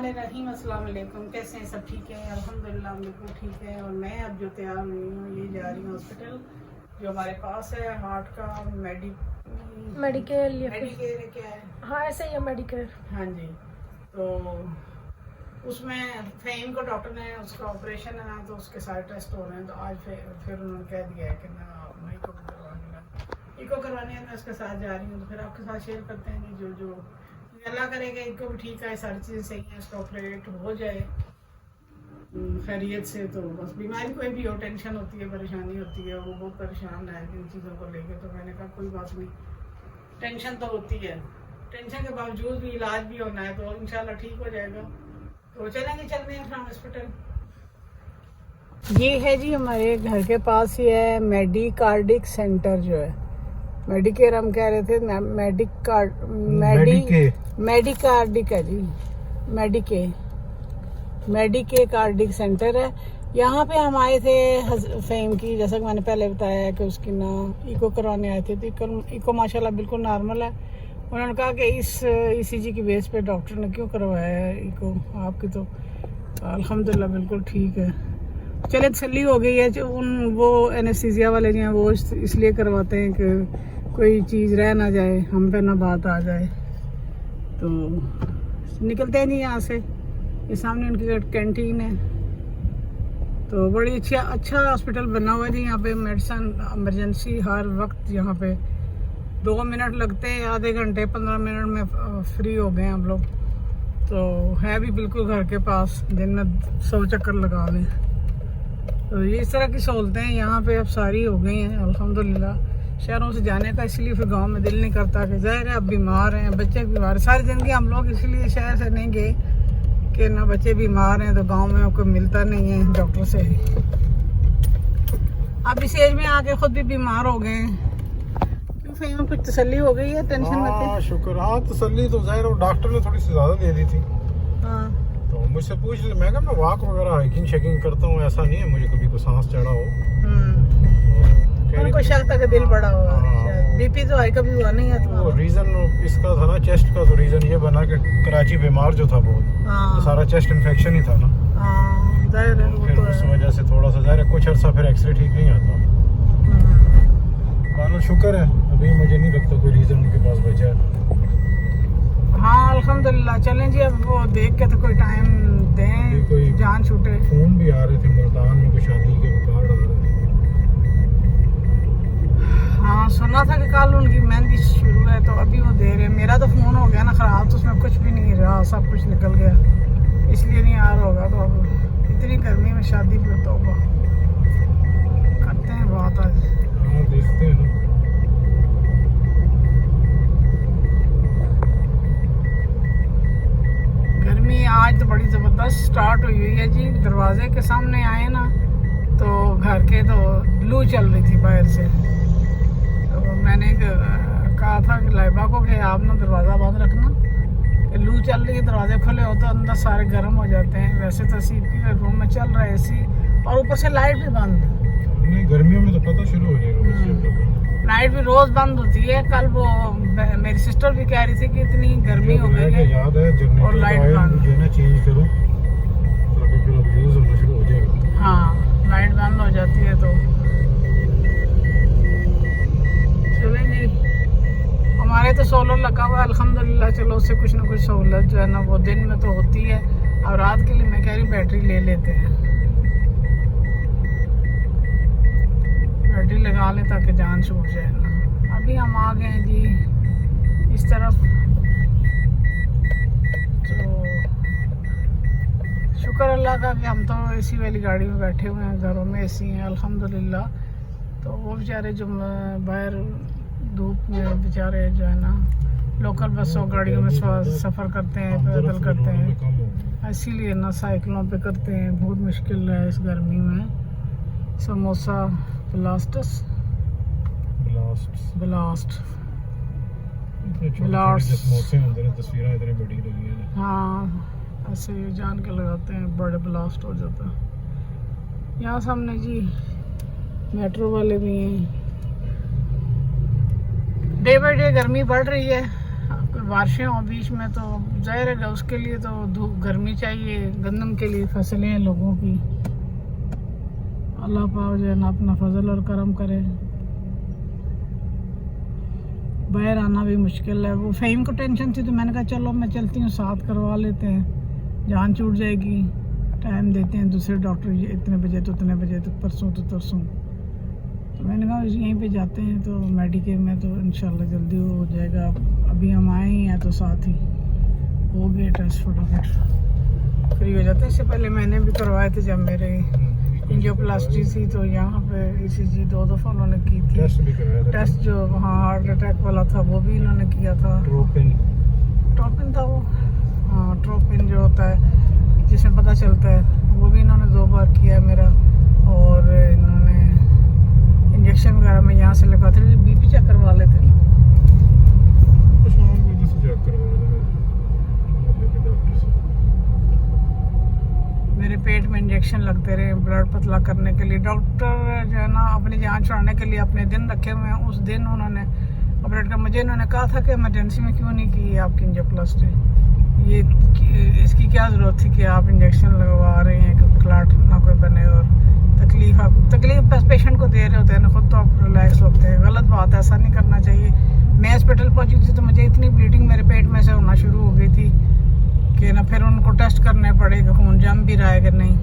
बिस्मिल्लाहिर्रहमानिर्रहीम। अस्सलाम वालेकुम। कैसे हैं सब? ठीक है अल्हम्दुलिल्लाह, बिल्कुल ठीक है। और मैं अब जो तैयार हुई हूँ, ये जा रही हूँ हॉस्पिटल जो हमारे पास है, हार्ट का मेडिकेयर क्या है? हाँ ऐसे ही है मेडिकेयर। हाँ जी। तो उसमें फ़हीम को डॉक्टर ने, उसका ऑपरेशन है ना, तो उसके सारे टेस्ट हो रहे हैं। तो आज फिर उन्होंने कह दिया है कि मैं इको करवाने है, मैं उसके साथ जा रही हूँ। तो फिर आपके साथ शेयर करते हैं कि जो अल्लाह करेगा इनको भी ठीक है, सारी चीज़ें सही हैं, उसका ऑपरेट हो जाए खैरियत से। तो बस बीमारी कोई भी हो, टेंशन होती है, परेशानी होती है, वो बहुत परेशान है इन चीज़ों को लेकर। तो मैंने कहा कोई बात नहीं, टेंशन तो होती है, टेंशन के बावजूद भी इलाज भी होना है, तो इंशाल्लाह ठीक हो जाएगा। तो चलेंगे, चलते हैं फिर हॉस्पिटल। ये है जी हमारे घर के पास ही है मेडिकार्डिक सेंटर जो है, मेडिकेयर हम कह रहे थे, मेडिकार्डिक है जी, मेडिके कार्डिक सेंटर है। यहाँ पे हम आए थे फ़हीम की, जैसा कि मैंने पहले बताया है कि उसकी ना इको करवाने आए थे। तो इको माशाल्लाह बिल्कुल नॉर्मल है। उन्होंने कहा कि इस ईसीजी की बेस पे डॉक्टर ने क्यों करवाया है इको आपकी, तो अल्हम्दुलिल्लाह बिल्कुल ठीक है। चले तसल्ली हो गई है। वो एनेस्थीसिया वाले जो हैं वो इसलिए करवाते हैं कि कोई चीज़ रह ना जाए, हम पे ना बात आ जाए। तो निकलते हैं जी यहाँ से। ये सामने उनकी कैंटीन है। तो बड़ी अच्छा हॉस्पिटल बना हुआ है जी। यहाँ पे मेडिसिन इमरजेंसी हर वक्त, यहाँ पे 2 मिनट लगते हैं, आधे घंटे 15 मिनट में फ्री हो गए हम लोग। तो है भी बिल्कुल घर के पास, दिन में 100 चक्कर लगा लें। तो ये इस तरह की सहूलतें यहाँ पे अब सारी हो गई हैं अल्हम्दुलिल्लाह। शहरों से जाने का इसलिए फिर गांव में दिल नहीं करता कि ज़ाहिर है अब बीमार हैं, बच्चे बीमार हैं। सारी ज़िंदगी हम लोग इसलिए शहर से नहीं गए कि ना बच्चे बीमार हैं, तो गांव में कोई मिलता नहीं है डॉक्टर से। अब इस एज में आके खुद भी बीमार हो गए हैं। क्यों फ़हीम, कुछ तसल्ली हो गई है? टेंशन मत है। शुक्र। हाँ तसल्ली तो ज़ाहिर, डॉक्टर ने थोड़ी सी ज़्यादा दे दी थी। हाँ तो मुझसे पूछ ले, मैं कहा मैं वॉक वगैरह हाइकिंग शेकिंग करता हूँ, ऐसा नहीं है मुझे कभी को सांस चढ़ा हो। उनको शक था कि दिल बड़ा होगा, शायद बीपी तो हाई कभी हुआ नहीं है। तो रीज़न इसका था ना चेस्ट का, तो रीज़न ये बना कि कराची बीमार जो था बहुत, तो सारा चेस्ट इन्फेक्शन ही था ना। ज़ाहिर है, फिर उस वजह से थोड़ा सा ज़ाहिर है कुछ अर्सा फिर एक्सरे ठीक नहीं आता। मानो शुक्र है अभी मुझे नहीं लगता कोई रीज़न उनके पास बचा है। हाँ अल्हम्दुलिल्लाह। चलें जी, अब वो देख के तो कोई टाइम दें, कोई जान छूटे। फ़ोन भी आ रहे थे मुल्तान में, कोई शादी के कार्ड आ रहे थे। हाँ सुना था कि कल उनकी मेहंदी शुरू है, तो अभी वो दे रहे हैं। मेरा तो फ़ोन हो गया ना ख़राब, तो उसमें कुछ भी नहीं रहा, सब कुछ निकल गया, इसलिए नहीं आ रहा होगा। तो अब इतनी गर्मी में शादी भी होता होगा, करते हैं बात आज। हाँ देखते हैं ना। गर्मी आज तो बड़ी ज़बरदस्त स्टार्ट हुई है जी। दरवाजे के सामने आए ना, तो घर के तो लू चल रही थी बाहर से। तो मैंने कहा था कि लाइबा को कि आप ना दरवाज़ा बंद रखना, लू चल रही है, दरवाजे खुले हो तो अंदर सारे गर्म हो जाते हैं। वैसे तो सीपी रूम में चल रहा है एसी, और ऊपर से लाइट भी बंद। नहीं गर्मियों में तो पता शुरू हो जाएगा, लाइट भी रोज़ बंद होती है। कल वो मेरी सिस्टर भी कह रही थी कि इतनी गर्मी हो गई है, याद है और लाइट बंद जो है ना चेंज करो, तो फिर अब यूज़ होना शुरू हो जाएगा। हाँ लाइट बंद हो जाती है। तो चलें जी, हमारे तो सोलर लगा हुआ है अल्हम्दुलिल्लाह। चलो उससे कुछ ना कुछ सहूलत जो है ना वो दिन में तो होती है, और रात के लिए मैं कह रही बैटरी ले लेते हैं, बैटरी लगा लें ताकि जान छूट जाए ना। अभी हम आ गए हैं जी इस तरफ। तो शुक्र अल्लाह का कि हम तो एसी वाली गाड़ी में बैठे हुए हैं, घरों में एसी हैं अल्हम्दुलिल्लाह। तो वो बेचारे जो बाहर धूप में बेचारे जो है ना लोकल बसों गाड़ियों में सफ़र करते हैं, पैदल करते हैं, इसीलिए ना साइकिलों पे करते हैं। बहुत मुश्किल है इस गर्मी में। समोसा ब्लास्ट तस्वीरें इतनी बड़ी लगी है। हाँ ऐसे जान के लगाते हैं, बड़े ब्लास्ट हो जाता है। यहाँ सामने जी मेट्रो वाले भी हैं। डे बाई डे गर्मी बढ़ रही है, बारिशें हों बीच में तो जाहिर है उसके लिए तो धूप गर्मी चाहिए। गंदम के लिए फसलें हैं लोगों की। अल्लाह पाक जो है ना अपना फजल और करम करे। बाहर आना भी मुश्किल है। वो फ़हीम को टेंशन थी तो मैंने कहा चलो मैं चलती हूँ, साथ करवा लेते हैं, जान छूट जाएगी। टाइम देते हैं दूसरे डॉक्टर, इतने बजे तो उतने बजे तो परसों तो तरसों। तो मैंने कहा यहीं पे जाते हैं तो मेडिकेयर में तो इंशाल्लाह जल्दी हो जाएगा। अभी हम आए ही हैं तो साथ ही हो गए टेस्ट, फटाफट फ्री हो जाते हैं। इससे पहले मैंने भी करवाए थे जब मेरे एंजियोप्लास्टी थी तो यहाँ पे ECG 2 दफ़ा उन्होंने की थी। टेस्ट भी करवाया था। टेस्ट जो हाँ हार्ट अटैक वाला था वो भी इन्होंने किया था। ट्रोपिन था वो, हाँ ट्रोपिन जो होता है जिसमें पता चलता है, वो भी इन्होंने 2 बार किया है मेरा। और इन्होंने इंजेक्शन वगैरह में यहाँ से लगाते थे। BP चेक करवा लेते ना, मेरे पेट में इंजेक्शन लगते रहे ब्लड पतला करने के लिए। डॉक्टर जो है ना अपनी जान छुड़ाने के लिए अपने दिन रखे हुए हैं। उस दिन उन्होंने ऑपरेट कर मुझे इन्होंने कहा था कि इमरजेंसी में क्यों नहीं की आपकी एंजियोप्लास्टी, ये इसकी क्या ज़रूरत थी कि आप इंजेक्शन लगवा रहे हैं कि क्लाट ना कोई बने और तकलीफ पेशेंट को दे रहे होते हैं ना, खुद तो आप रिलैक्स होते हैं। गलत बात है, ऐसा नहीं करना चाहिए। मैं हॉस्पिटल पहुंची थी तो मुझे इतनी ब्लीडिंग मेरे पेट में से होना शुरू हो गई थी कि ना फिर उनको टेस्ट करने पड़े कि खून जम भी रहा है कि नहीं,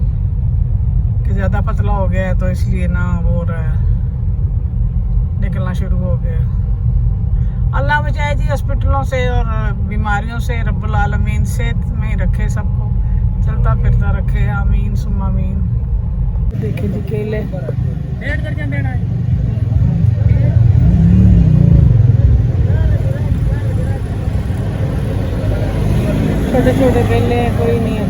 कि ज़्यादा पतला हो गया है तो इसलिए ना वो हो रहा है, निकलना शुरू हो गया। अल्लाह बचाए जी हॉस्पिटलों से और बीमारियों से। रब्बुल आलमीन सेहत में ही रखे सबको, चलता फिरता रखे, आमीन सुम्मा आमीन। देखिए जी केले देना है। छोटे छोटे केले कोई नहीं है,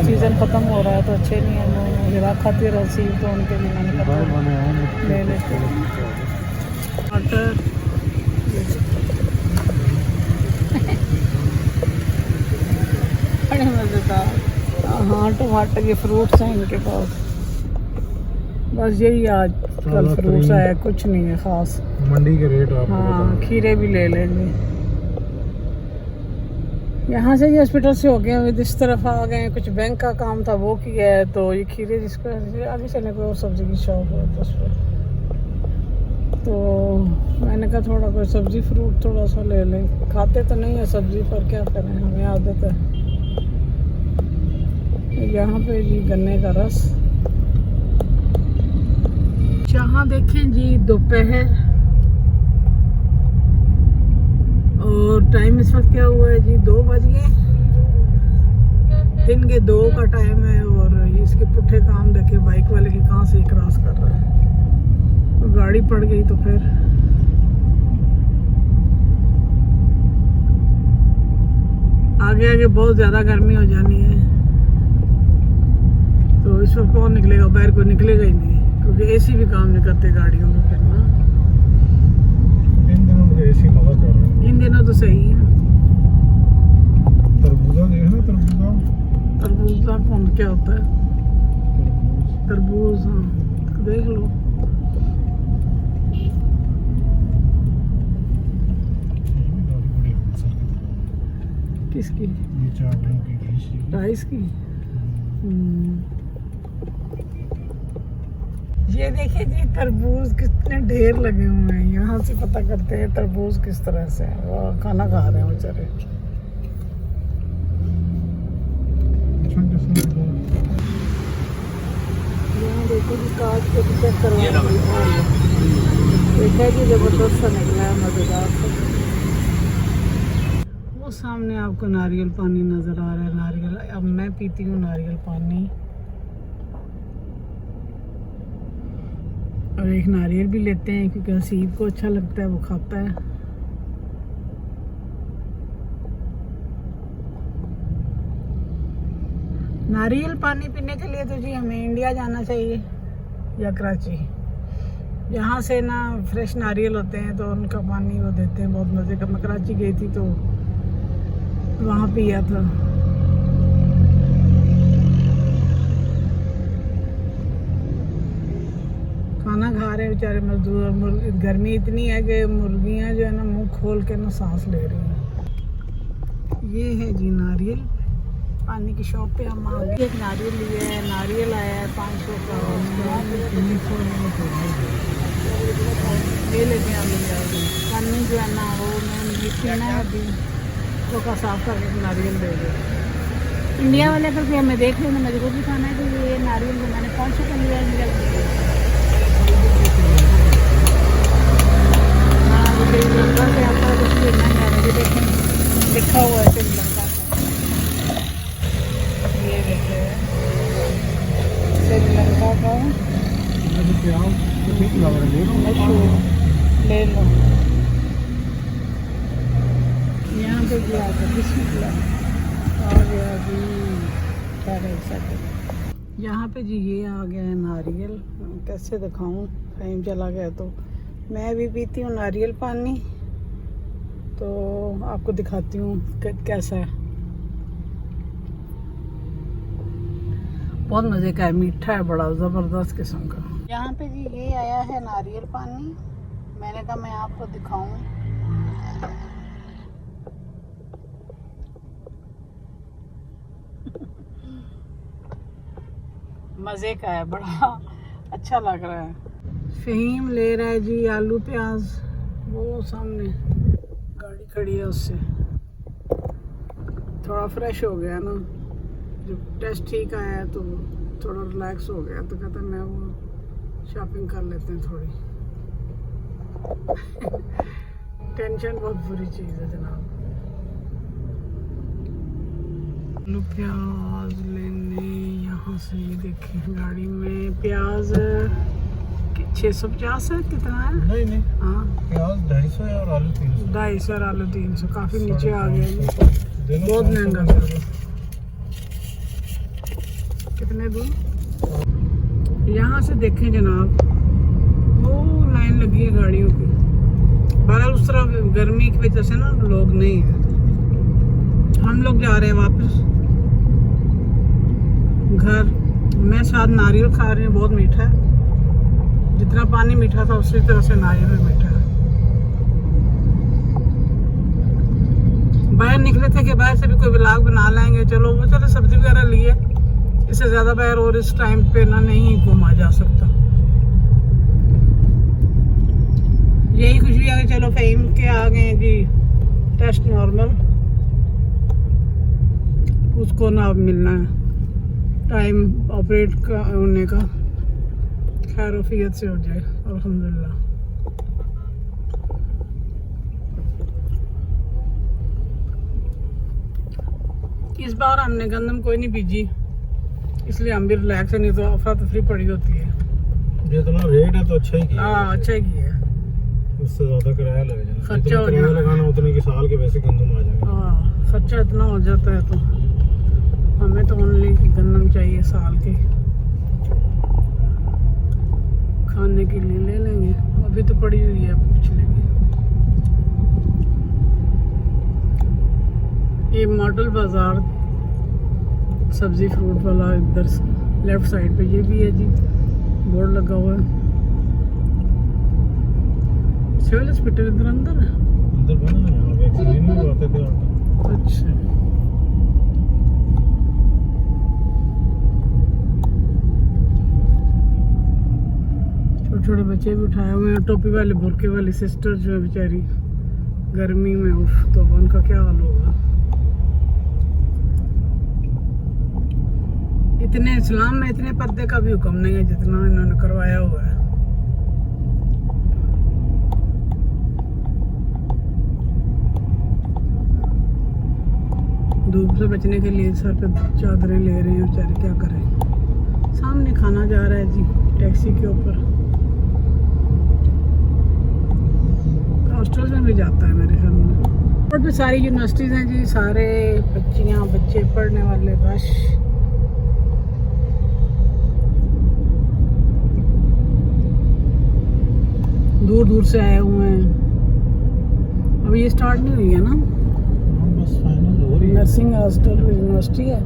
सीज़न ख़त्म हो रहा है तो अच्छे नहीं है। मेरा खाती रसी तो उनके लिए मैंने ले लेते टमाटर। बड़े मज़ेदार, हाँ टमाटर के फ्रूट्स हैं इनके पास। बस यही आज कल फ्रूट्स आया, कुछ नहीं है ख़ास। मंडी के रेट आप हाँ खीरे भी ले लेंगे। यहाँ से ये हॉस्पिटल से हो गए, अभी इस तरफ आ गए। कुछ बैंक का काम था वो किया है तो ये खीरे जिसको आगे चलने को और सब्ज़ी की शॉप है तो मैंने कहा थोड़ा कोई सब्ज़ी फ्रूट थोड़ा सा ले लें। खाते तो नहीं है सब्ज़ी पर क्या करें, हमें आदत है। यहाँ पे जी गन्ने का रस। यहाँ देखें जी दोपहर और टाइम इस वक्त क्या हुआ है जी 2 बज गए, दिन के 2 का टाइम है। और इसके पुट्ठे काम देखे बाइक वाले की कहाँ से क्रॉस कर रहा है, तो गाड़ी पड़ गई तो फिर आगे आगे बहुत ज़्यादा गर्मी हो जानी है। तो इस वक्त कौन निकलेगा बाहर, कोई निकलेगा ही नहीं क्योंकि AC भी काम नहीं करते गाड़ियों में फिर ना। इन दिनों तो AC मजा कर रहा है। इन दिनों तो सही है। तरबूजा देखना, तरबूजा कौन क्या होता है? तरबूज, हाँ देख लो। किसकी? ये चावलों की राइस की। ये देखिए जी तरबूज कितने ढेर लगे हुए हैं। यहाँ से पता करते हैं तरबूज किस तरह से है। वो खाना खा रहे हैं बेचारे। यहाँ देखो जी काट के चेक करवा देखा जी जबरदस्त सा निकला है, मज़ेदार सा। वो सामने आपको नारियल पानी नज़र आ रहा है। नारियल अब मैं पीती हूँ नारियल पानी। और एक नारियल भी लेते हैं क्योंकि हसीब को अच्छा लगता है, वो खाता है। नारियल पानी पीने के लिए तो जी हमें इंडिया जाना चाहिए या कराची। यहाँ से ना फ्रेश नारियल होते हैं तो उनका पानी वो देते हैं, बहुत मज़े का। मैं कराची गई थी तो वहाँ पिया था। खाना खा रहे हैं बेचारे मजदूर। गर्मी इतनी है कि मुर्गियां जो है ना मुंह खोल के ना सांस ले रही हैं। ये है जी नारियल पानी की शॉप पे हम आ गए। एक नारियल लिया है, नारियल आया है 500 का। ले लेते हैं अभी। पानी जो है ना वो मैं पीना है अभी, तो का साफ करके नारियल दे दो। इंडिया वाले अगर कोई हमें देख लेना मजबूर भी खाना है तो ये नारियल जो मैंने 500 का लिया है। हाँ वो श्रीलंका से आता है, कुछ लेना है मुझे देखें लिखा हुआ है श्रीलंका। ये देखे श्रीलंका का ले लो। यहाँ पे गया था बिस्मिल्लाह आ गया जी। क्या देख सकते यहाँ पे जी ये आ गया है नारियल। कैसे दिखाऊं, टाइम चला गया तो। मैं भी पीती हूँ नारियल पानी, तो आपको दिखाती हूँ कैसा है। बहुत मज़े का है, मीठा है, बड़ा ज़बरदस्त किस्म का। यहाँ पे जी ये आया है नारियल पानी। मैंने कहा मैं आपको दिखाऊं। मज़े का है, बड़ा अच्छा लग रहा है। फ़हीम ले रहा है जी आलू प्याज। वो सामने गाड़ी खड़ी है, उससे थोड़ा फ्रेश हो गया ना। जब टेस्ट ठीक आया है तो थोड़ा रिलैक्स हो गया, तो कहता मैं वो शॉपिंग कर लेते हैं थोड़ी। टेंशन बहुत बुरी चीज़ है जनाब। आलू प्याज लेने यहाँ से, ये देखिए गाड़ी में प्याज 650 है। कितना है? नहीं हाँ प्याज 250 है और आलू 300। 250 और आलू 300, काफ़ी नीचे आ गया जी, बहुत महंगा। कितने दूँ? यहाँ से देखें जनाब, वो लाइन लगी है गाड़ियों की। बहरहाल उस तरफ गर्मी की वजह से ना लोग नहीं है। हम लोग जा रहे हैं वापस घर। मैं साथ नारियल खा रही हूँ, बहुत मीठा है। जितना पानी मीठा था उसी तरह से नारियल भी मीठा है। बाहर निकले थे कि बाहर से भी कोई व्लॉग बना लेंगे, चलो वो चलो सब्जी वगैरह लिए। इससे ज़्यादा बाहर और इस टाइम पे ना नहीं घूमा जा सकता। यही खुशी है कि चलो फ़हीम के आ गए जी, टेस्ट नॉर्मल, उसको ना अब मिलना है टाइम ऑपरेट का होने का। खैर वफियत से हो जाए अल्हम्दुलिल्लाह। इस बार हमने गंदम कोई नहीं बीजी, इसलिए हम भी रिलैक्स है, नहीं तो अफरा तफरी पड़ी होती है। जितना रेट है तो अच्छा ही किया। हाँ अच्छा ही किया, उससे ज़्यादा किराया लगेगा। खर्चा हो जाएगा लगाना उतने की साल के वैसे गंदम आ जाएगा। हाँ खर्चा इतना हो जाता है, तो हमें तो ओनली गंदम चाहिए साल के खाने के लिए ले लेंगे। अभी तो पड़ी हुई है पिछले की। ये मॉडल बाजार सब्जी फ्रूट वाला इधर लेफ्ट साइड पे ये भी है जी, बोर्ड लगा हुआ है। सिविल हॉस्पिटल इधर अंदर है, अंदर बना है। यहाँ वैक्सीन में आते थे। अच्छा छोटे बच्चे भी उठाए हुए हैं। टोपी वाले बुरके वाली सिस्टर जो है बेचारी गर्मी में, उफ, तो उनका क्या हाल होगा। इतने इस्लाम में इतने पर्दे का भी हुक्म नहीं है जितना इन्होंने करवाया हुआ है। धूप से बचने के लिए सर पे चादरें ले रहे हैं बेचारे, क्या करें। सामने खाना जा रहा है जी टैक्सी के ऊपर। हॉस्टल में भी जाता है मेरे ख्याल में। और भी सारी यूनिवर्सिटीज़ हैं जी, सारे बच्चियाँ बच्चे पढ़ने वाले रश। दूर दूर से आए हुए हैं। अभी ये स्टार्ट नहीं हुई है ना, बस फाइनल हो रही है। नर्सिंग हॉस्टल यूनिवर्सिटी है।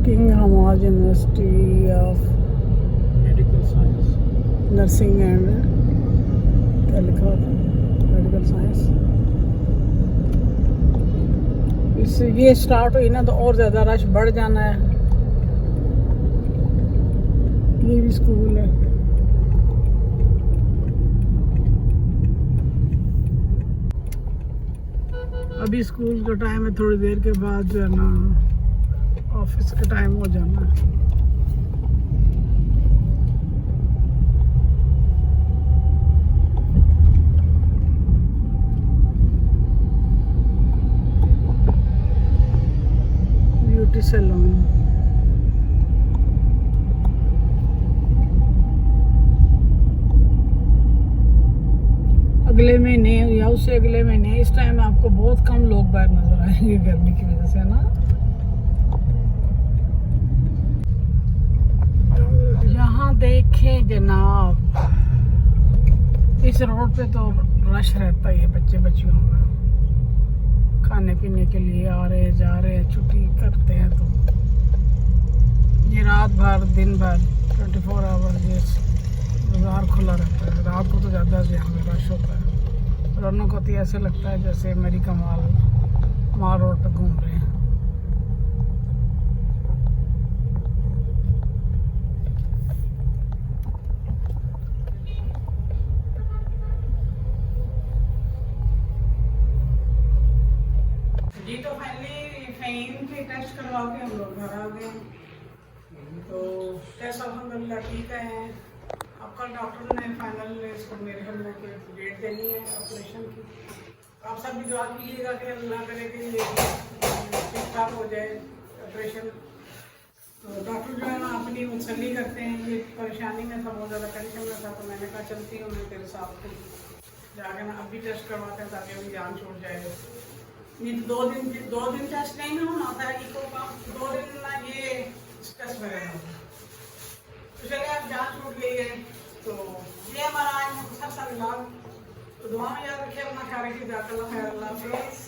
King Hamad university of medical science. Nursing and क्या लिखा होता मेडिकल साइंस। इससे ये स्टार्ट हुई ना तो और ज़्यादा रश बढ़ जाना है। ये भी स्कूल है। अभी स्कूल का टाइम है, थोड़ी देर के बाद जो है ना ऑफिस का टाइम हो जाना है। Beauty salon. अगले महीने या उससे अगले महीने इस टाइम आपको बहुत कम लोग बाहर नजर आएंगे गर्मी की वजह से ना। यहाँ देखें जनाब, इस रोड पे तो रश रहता ही है बच्चे बच्चियों का, खाने पीने के लिए आ रहे जा रहे, छुट्टी करते हैं तो ये रात भर दिन भर 24 आवर ये बाजार खुला रहता है। रात को तो ज़्यादा से यहाँ पे रश होता है। रौनक होती है, ऐसे लगता है जैसे अमेरिका माल रोड पर घूम रहे हैं। जी तो फाइनली फ़हीम के टेस्ट करवा के हम लोग घर आ गए। तो टेस्ट अल्हम्दुलिल्लाह ठीक है। आपका डॉक्टर ने फाइनल इसको मेरे ख्याल में डेट देनी है ऑपरेशन की। आप सब भी दुआ कीजिएगा कि अल्लाह करे कि ये ठीक ठाक हो जाए ऑपरेशन। तो डॉक्टर जो है ना अपनी तसल्ली करते हैं। ये परेशानी में था, बहुत ज़्यादा टेंशन में था, तो मैंने कहा चलती हूँ मैं तेरे साथ जाके ना अभी टेस्ट करवाते हैं ताकि अभी जान छूट जाए। नहीं तो 2 दिन टेस्ट नहीं ना होना था इको का, 2 दिन ना ये टेस्ट वगैरह। तो चलिए आप जान छूट गई है। तो ये हमारा आज मुख्तसर सा व्लॉग। तो दुआ में याद रखिए, अपना ख्याल रखिए। जाज़ाकल्लाह खैर, अल्लाह हाफ़िज़।